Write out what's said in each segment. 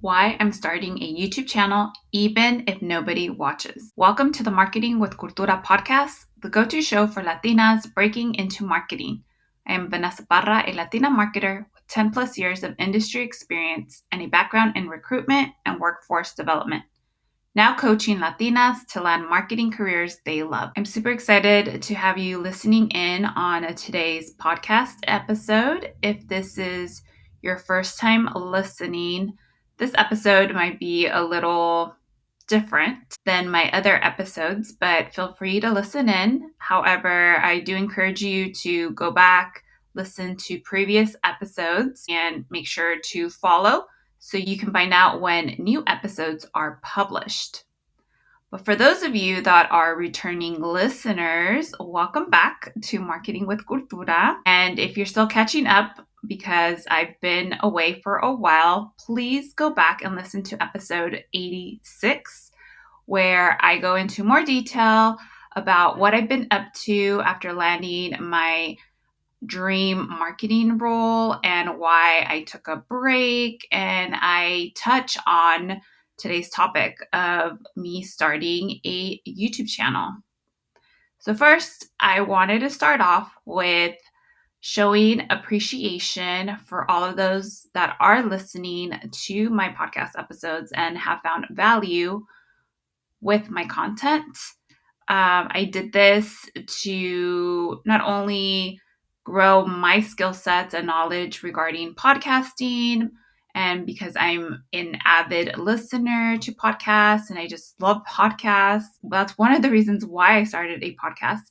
why I'm starting a YouTube channel even if nobody watches. Welcome to the Marketing with Cultura Podcast, the go-to show for Latinas breaking into marketing. I am Vanessa Parra, a Latina marketer with 10 plus years of industry experience and a background in recruitment and workforce development. Now coaching Latinas to land marketing careers they love. I'm super excited to have you listening in on today's podcast episode. If this is your first time listening, this episode might be a little different than my other episodes, but feel free to listen in. However, I do encourage you to go back, listen to previous episodes, and make sure to follow so you can find out when new episodes are published. But for those of you that are returning listeners, welcome back to Marketing with Cultura. And if you're still catching up because I've been away for a while, please go back and listen to episode 86, where I go into more detail about what I've been up to after landing my dream marketing role and why I took a break. And I touch on today's topic of me starting a YouTube channel. So first, I wanted to start off with showing appreciation for all of those that are listening to my podcast episodes and have found value with my content. I did this to not only grow my skill sets and knowledge regarding podcasting, and because I'm an avid listener to podcasts and I just love podcasts. That's one of the reasons why I started a podcast.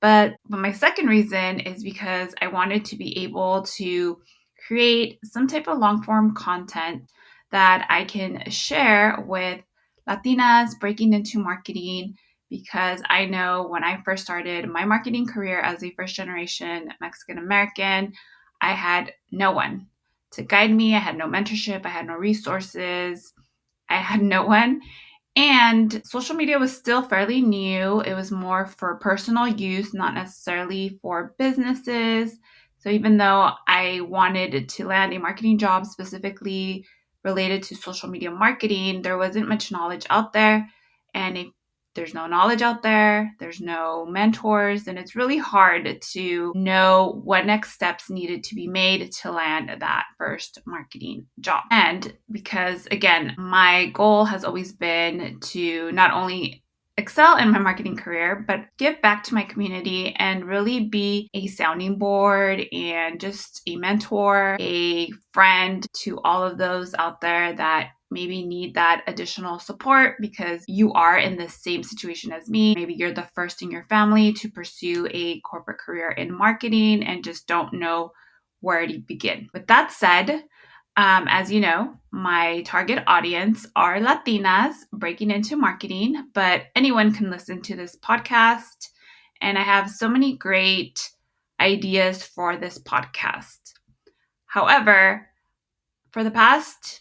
But my second reason is because I wanted to be able to create some type of long form content that I can share with Latinas breaking into marketing, because I know when I first started my marketing career as a first generation Mexican American, I had no one to guide me. I had no mentorship. I had no resources. I had no one. And social media was still fairly new. It was more for personal use, not necessarily for businesses. So even though I wanted to land a marketing job specifically related to social media marketing, there wasn't much knowledge out there. And if there's no knowledge out there, there's no mentors, and it's really hard to know what next steps needed to be made to land that first marketing job. And because, again, my goal has always been to not only excel in my marketing career, but give back to my community and really be a sounding board and just a mentor, a friend to all of those out there that maybe need that additional support because you are in the same situation as me. Maybe you're the first in your family to pursue a corporate career in marketing and just don't know where to begin. With that said, as you know, my target audience are Latinas breaking into marketing, but anyone can listen to this podcast. And I have so many great ideas for this podcast. However, for the past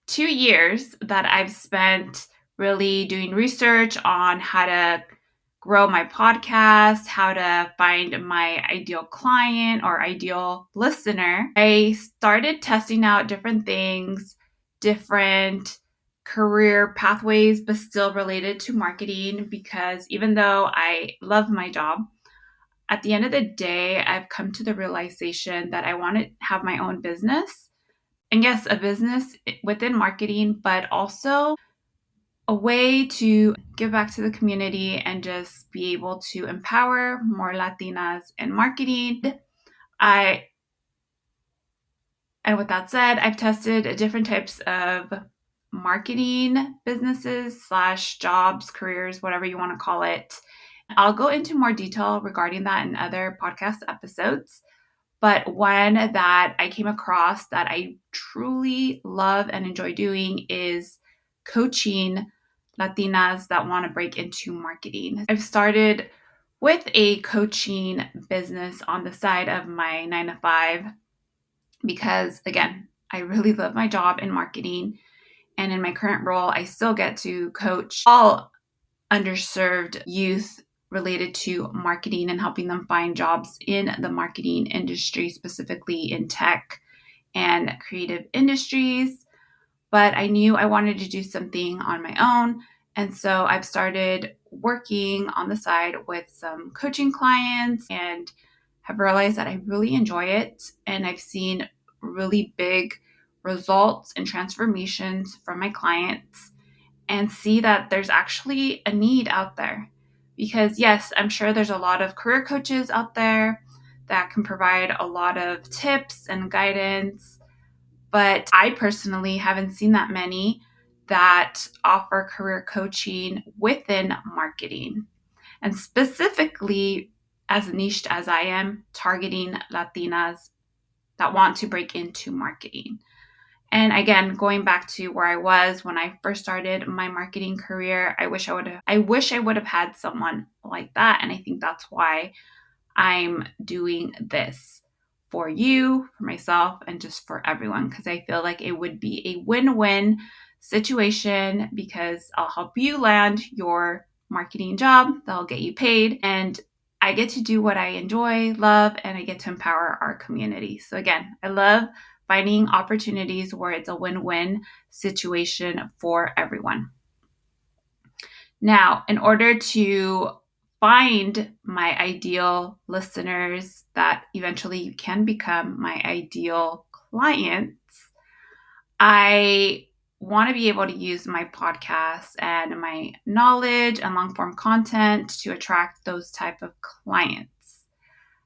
2 years that I've spent really doing research on how to grow my podcast, how to find my ideal client or ideal listener, I started testing out different things, different career pathways, but still related to marketing, because even though I love my job, at the end of the day, I've come to the realization that I want to have my own business. And yes, a business within marketing, but also a way to give back to the community and just be able to empower more Latinas in marketing. And with that said, I've tested different types of marketing businesses / jobs, careers, whatever you want to call it. I'll go into more detail regarding that in other podcast episodes. But one that I came across that I truly love and enjoy doing is coaching Latinas that want to break into marketing. I've started with a coaching business on the side of my 9-to-5 because, again, I really love my job in marketing. And in my current role, I still get to coach all underserved youth related to marketing and helping them find jobs in the marketing industry, specifically in tech and creative industries. but I knew I wanted to do something on my own. And so I've started working on the side with some coaching clients and have realized that I really enjoy it. And I've seen really big results and transformations from my clients, and see that there's actually a need out there. Because yes, I'm sure there's a lot of career coaches out there that can provide a lot of tips and guidance, but I personally haven't seen that many that offer career coaching within marketing. And specifically, as niched as I am, targeting Latinas that want to break into marketing. And again, going back to where I was when I first started my marketing career, I wish I would have had someone like that. And I think that's why I'm doing this for you, for myself, and just for everyone, because I feel like it would be a win-win situation, because I'll help you land your marketing job, that'll get you paid, and I get to do what I enjoy, love, and I get to empower our community. So again, I love finding opportunities where it's a win-win situation for everyone. Now, in order to find my ideal listeners that eventually can become my ideal clients, I want to be able to use my podcast and my knowledge and long form content to attract those type of clients.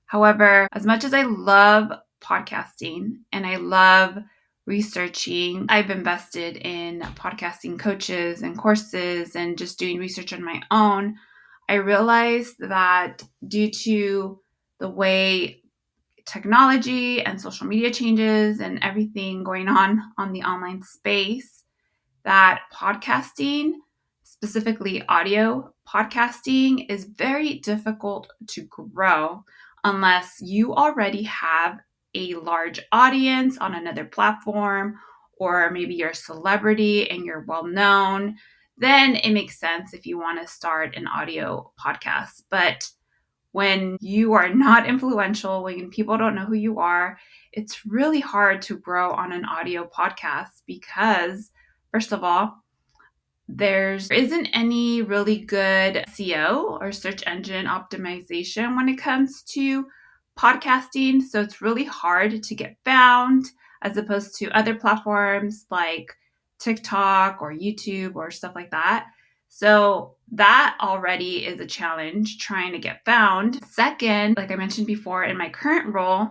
However, as much as I love podcasting and I love researching, I've invested in podcasting coaches and courses and just doing research on my own, I realized that due to the way technology and social media changes and everything going on the online space, that podcasting, specifically audio podcasting, is very difficult to grow unless you already have a large audience on another platform, or maybe you're a celebrity and you're well known. Then it makes sense if you want to start an audio podcast. But when you are not influential, when people don't know who you are, it's really hard to grow on an audio podcast because, first of all, there isn't any really good SEO or search engine optimization when it comes to podcasting. So it's really hard to get found as opposed to other platforms like TikTok or YouTube or stuff like that. So that already is a challenge, trying to get found. Second, like I mentioned before, in my current role,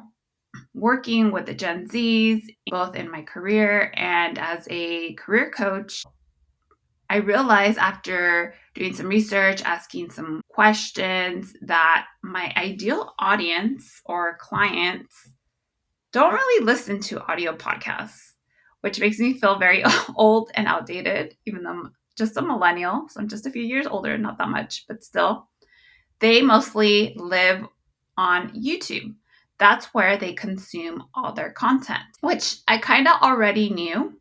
working with the Gen Zs, both in my career and as a career coach, I realized after doing some research, asking some questions, that my ideal audience or clients don't really listen to audio podcasts, which makes me feel very old and outdated, even though I'm just a millennial. So I'm just a few years older, not that much, but still. They mostly live on YouTube. That's where they consume all their content, which I kind of already knew.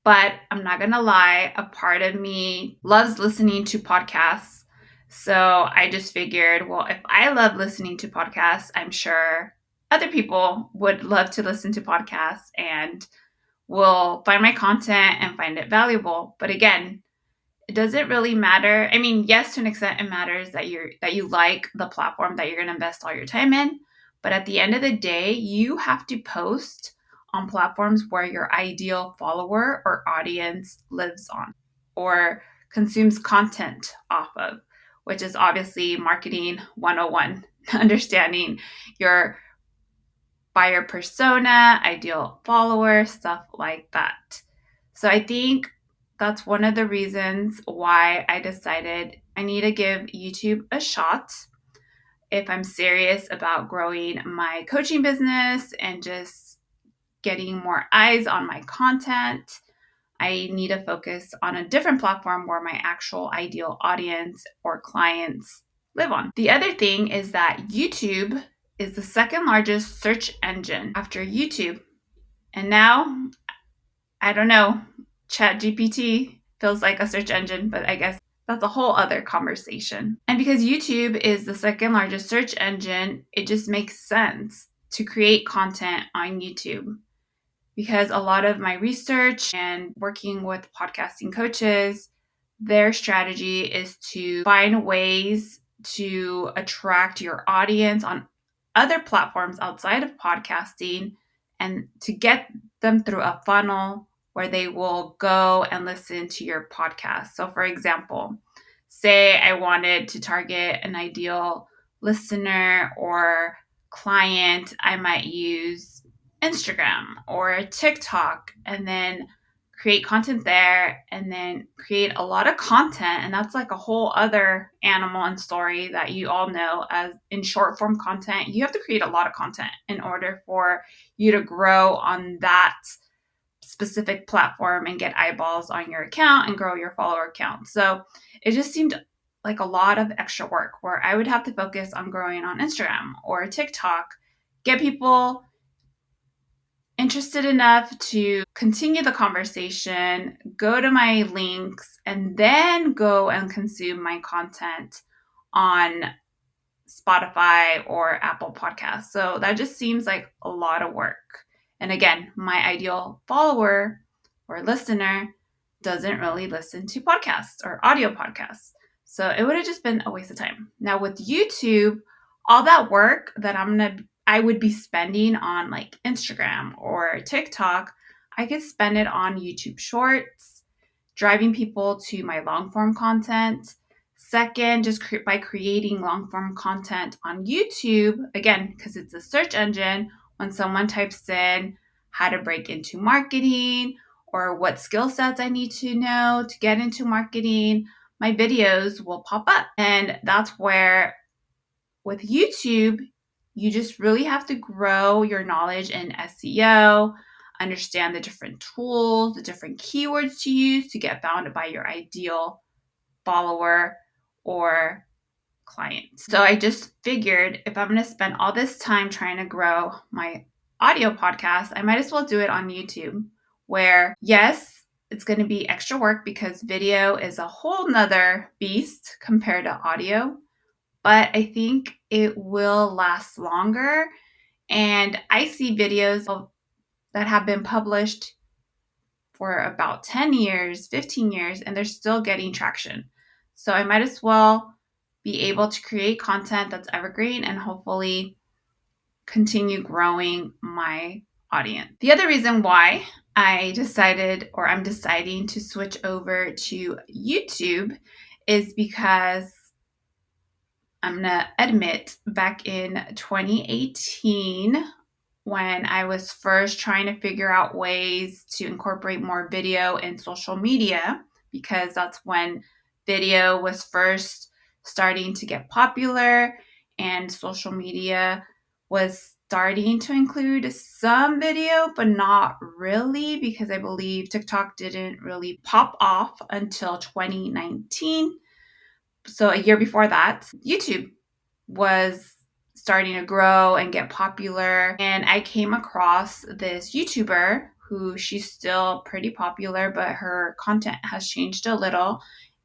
But I'm not going to lie, a part of me loves listening to podcasts. So I just figured, well, if I love listening to podcasts, I'm sure other people would love to listen to podcasts and will find my content and find it valuable. But again, it doesn't really matter. I mean, yes, to an extent, it matters that you like the platform that you're going to invest all your time in. But at the end of the day, you have to post on platforms where your ideal follower or audience lives on or consumes content off of, which is obviously marketing 101, understanding your buyer persona, ideal follower, stuff like that. So I think that's one of the reasons why I decided I need to give YouTube a shot if I'm serious about growing my coaching business and just getting more eyes on my content. I need to focus on a different platform where my actual ideal audience or clients live on. The other thing is that YouTube is the second largest search engine after YouTube. And now, I don't know, ChatGPT feels like a search engine, but I guess that's a whole other conversation. And because YouTube is the second largest search engine, it just makes sense to create content on YouTube. because a lot of my research and working with podcasting coaches, their strategy is to find ways to attract your audience on other platforms outside of podcasting and to get them through a funnel where they will go and listen to your podcast. So, for example, say I wanted to target an ideal listener or client, I might use Instagram or TikTok and then create content there and then create a lot of content. And that's like a whole other animal and story that you all know as in short form content. You have to create a lot of content in order for you to grow on that specific platform and get eyeballs on your account and grow your follower count. So it just seemed like a lot of extra work where I would have to focus on growing on Instagram or TikTok, get people interested enough to continue the conversation, go to my links, and then go and consume my content on Spotify or Apple Podcasts. So that just seems like a lot of work. And again, my ideal follower or listener doesn't really listen to podcasts or audio podcasts. So it would have just been a waste of time. Now with YouTube, all that work that I would be spending on like Instagram or TikTok, I could spend it on YouTube Shorts, driving people to my long form content. Second, just by creating long form content on YouTube, again, because it's a search engine, when someone types in how to break into marketing or what skill sets I need to know to get into marketing, my videos will pop up. And that's where with YouTube, you just really have to grow your knowledge in SEO, understand the different tools, the different keywords to use to get found by your ideal follower or client. So I just figured if I'm going to spend all this time trying to grow my audio podcast, I might as well do it on YouTube, where yes, it's going to be extra work because video is a whole nother beast compared to audio, but I think it will last longer. And I see videos that have been published for about 10 years, 15 years, and they're still getting traction. So I might as well be able to create content that's evergreen and hopefully continue growing my audience. The other reason why I'm deciding to switch over to YouTube is because I'm going to admit back in 2018, when I was first trying to figure out ways to incorporate more video in social media, because that's when video was first starting to get popular and social media was starting to include some video, but not really, because I believe TikTok didn't really pop off until 2019. So a year before that, YouTube was starting to grow and get popular. And I came across this YouTuber who she's still pretty popular, but her content has changed a little.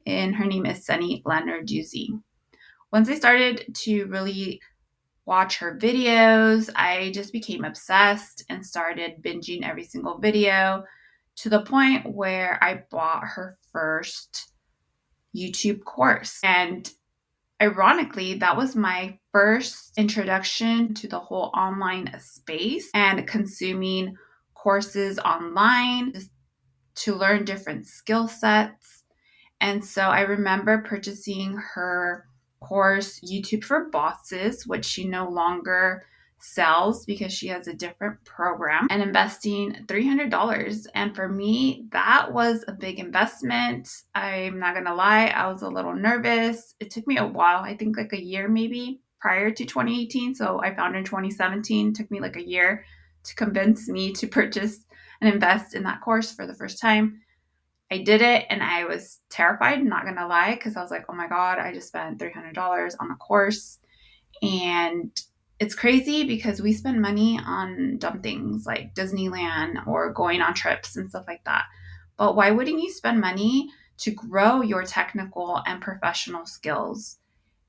And her name is Sunny Lenarduzzi. Once I started to really watch her videos, I just became obsessed and started binging every single video to the point where I bought her first YouTube course. And ironically, that was my first introduction to the whole online space and consuming courses online just to learn different skill sets. And so I remember purchasing her course, YouTube for Bosses, which she no longer sells because she has a different program, and investing $300. And for me, that was a big investment. I'm not going to lie, I was a little nervous. It took me a while, I think like a year maybe prior to 2018. So I found her in 2017. It took me like a year to convince me to purchase and invest in that course for the first time. I did it and I was terrified, not going to lie, because I was like, oh my God, I just spent $300 on a course. And it's crazy because we spend money on dumb things like Disneyland or going on trips and stuff like that. But why wouldn't you spend money to grow your technical and professional skills?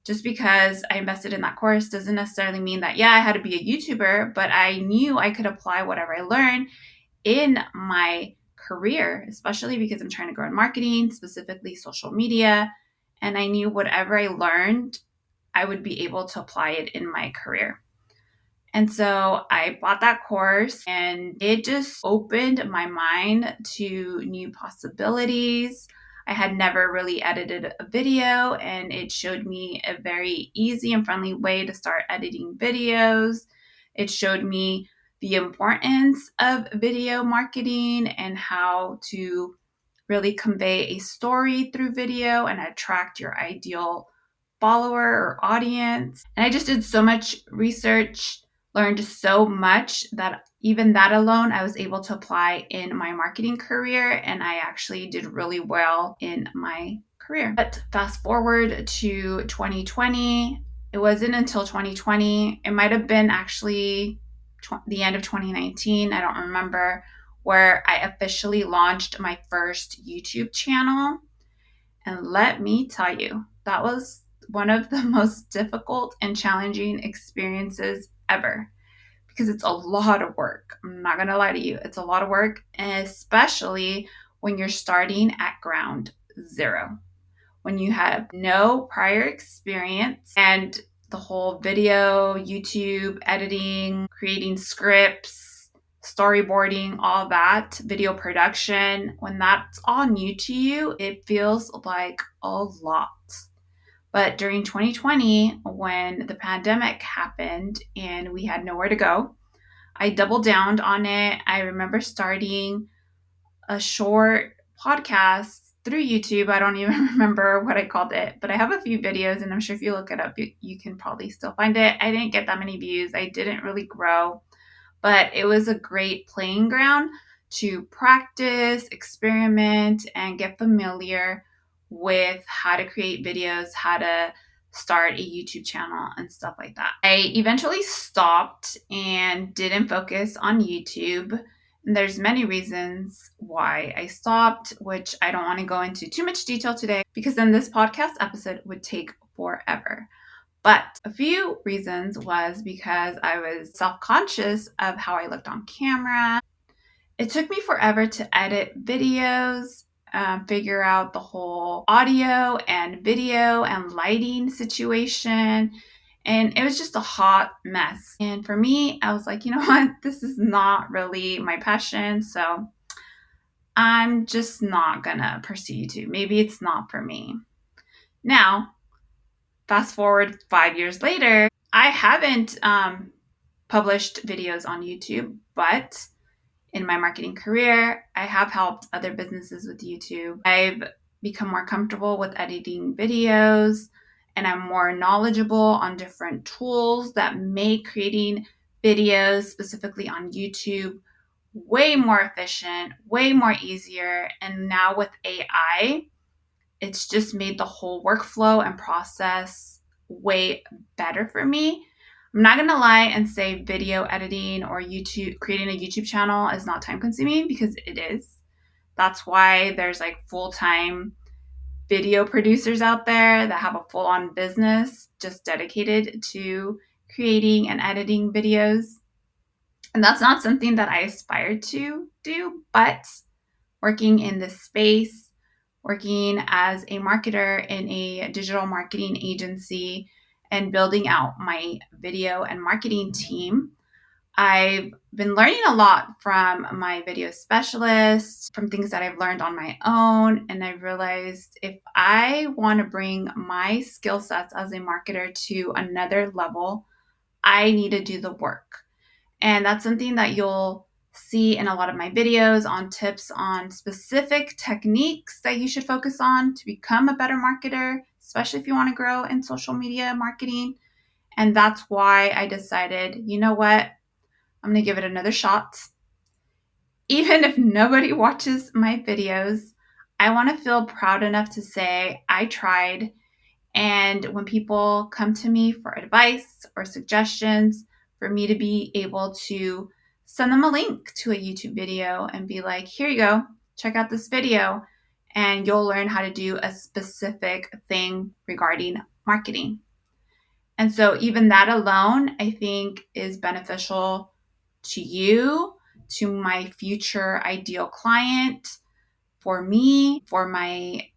Just because I invested in that course doesn't necessarily mean that, yeah, I had to be a YouTuber, but I knew I could apply whatever I learned in my career, especially because I'm trying to grow in marketing, specifically social media. And I knew whatever I learned, I would be able to apply it in my career. And so I bought that course and it just opened my mind to new possibilities. I had never really edited a video, and it showed me a very easy and friendly way to start editing videos. It showed me the importance of video marketing and how to really convey a story through video and attract your ideal follower or audience. And I just did so much research, learned so much that even that alone, I was able to apply in my marketing career, and I actually did really well in my career. But fast forward to 2020, it wasn't until 2020, it might have been actually the end of 2019, I don't remember, where I officially launched my first YouTube channel. And let me tell you, that was one of the most difficult and challenging experiences ever, because it's a lot of work. I'm not going to lie to you. It's a lot of work, especially when you're starting at ground zero, when you have no prior experience and the whole video, YouTube, editing, creating scripts, storyboarding, all that, video production, when that's all new to you, it feels like a lot. But during 2020, when the pandemic happened and we had nowhere to go, I doubled down on it. I remember starting a short podcast through YouTube. I don't even remember what I called it, but I have a few videos, and I'm sure if you look it up, you can probably still find it. I didn't get that many views. I didn't really grow, but it was a great playing ground to practice, experiment, and get familiar with how to create videos, how to start a YouTube channel, and stuff like that. I eventually stopped and didn't focus on YouTube. And there's many reasons why I stopped, which I don't want to go into too much detail today, because then this podcast episode would take forever. But a few reasons was because I was self-conscious of how I looked on camera. It took me forever to edit videos, figure out the whole audio and video and lighting situation. And it was just a hot mess. And for me, I was like, you know what? This is not really my passion. So I'm just not going to pursue YouTube. Maybe it's not for me. Now, fast forward 5 years later, I haven't published videos on YouTube, but in my marketing career, I have helped other businesses with YouTube. I've become more comfortable with editing videos, and I'm more knowledgeable on different tools that make creating videos specifically on YouTube way more efficient, way more easier. And now with AI, it's just made the whole workflow and process way better for me. I'm not going to lie and say video editing or YouTube, creating a YouTube channel is not time consuming, because it is. That's why there's like full-time video producers out there that have a full-on business just dedicated to creating and editing videos. And that's not something that I aspire to do, but working in this space, working as a marketer in a digital marketing agency, and building out my video and marketing team, I've been learning a lot from my video specialists, from things that I've learned on my own. And I realized if I want to bring my skill sets as a marketer to another level, I need to do the work. And that's something that you'll see in a lot of my videos on tips on specific techniques that you should focus on to become a better marketer, especially if you want to grow in social media marketing. And that's why I decided, you know what? I'm going to give it another shot. Even if nobody watches my videos, I want to feel proud enough to say I tried. And when people come to me for advice or suggestions, for me to be able to send them a link to a YouTube video and be like, here you go, check out this video, and you'll learn how to do a specific thing regarding marketing. And so even that alone, I think, is beneficial to you to my future ideal client, for me, for my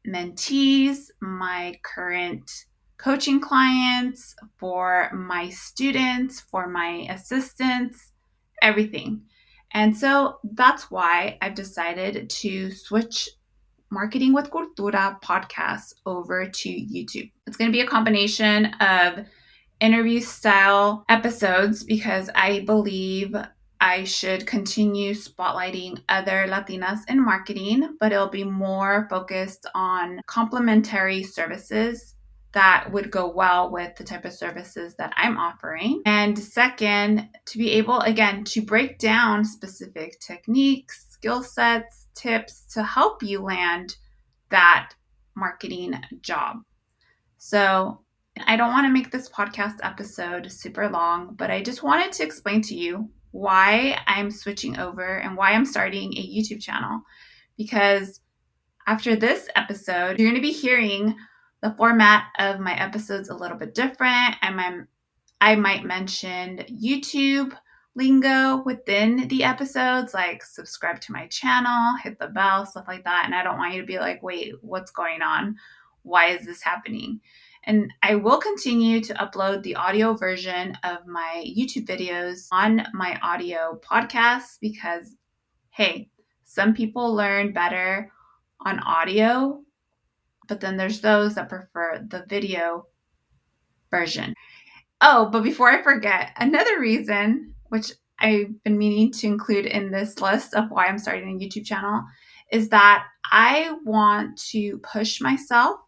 mentees, my current coaching clients, for my students, for my assistants, everything. And so that's why I've decided to switch Marketing with Cultura podcast over to YouTube. It's going to be a combination of interview style episodes because I believe I should continue spotlighting other Latinas in marketing, but it'll be more focused on complementary services that would go well with the type of services that I'm offering. And second, to be able, again, to break down specific techniques, skill sets, tips to help you land that marketing job. So I don't want to make this podcast episode super long, but I just wanted to explain to you why I'm switching over and why I'm starting a YouTube channel. Because after this episode, you're going to be hearing the format of my episodes a little bit different. I might mention YouTube lingo within the episodes, like subscribe to my channel, hit the bell, stuff like that. And I don't want you to be like, wait, what's going on? Why is this happening? And I will continue to upload the audio version of my YouTube videos on my audio podcast because, hey, some people learn better on audio, but then there's those that prefer the video version. Oh, but before I forget, another reason, which I've been meaning to include in this list of why I'm starting a YouTube channel, is that I want to push myself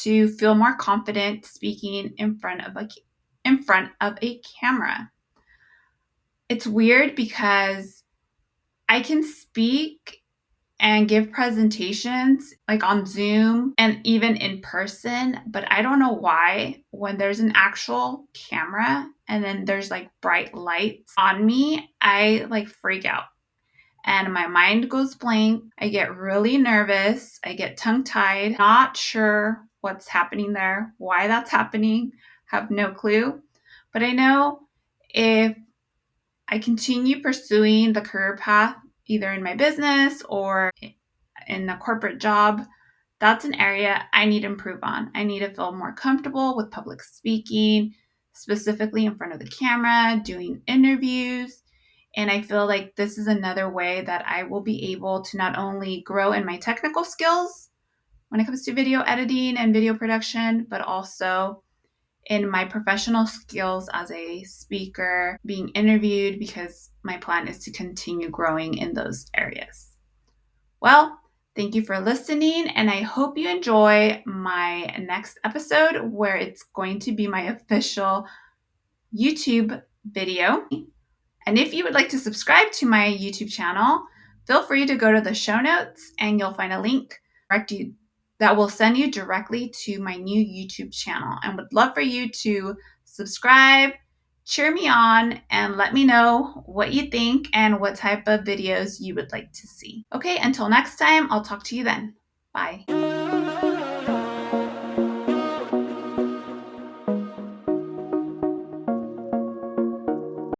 to feel more confident speaking in front of a camera. It's weird because I can speak and give presentations like on Zoom and even in person, but I don't know why when there's an actual camera and then there's like bright lights on me, I like freak out and my mind goes blank. I get really nervous. I get tongue-tied, not sure what's happening there, why that's happening, have no clue. But I know if I continue pursuing the career path, either in my business or in a corporate job, that's an area I need to improve on. I need to feel more comfortable with public speaking, specifically in front of the camera, doing interviews. And I feel like this is another way that I will be able to not only grow in my technical skills when it comes to video editing and video production, but also in my professional skills as a speaker, being interviewed, because my plan is to continue growing in those areas. Well, thank you for listening, and I hope you enjoy my next episode where it's going to be my official YouTube video. And if you would like to subscribe to my YouTube channel, feel free to go to the show notes and you'll find a link that will send you directly to my new YouTube channel. And would love for you to subscribe, cheer me on, and let me know what you think and what type of videos you would like to see. Okay, until next time, I'll talk to you then. Bye.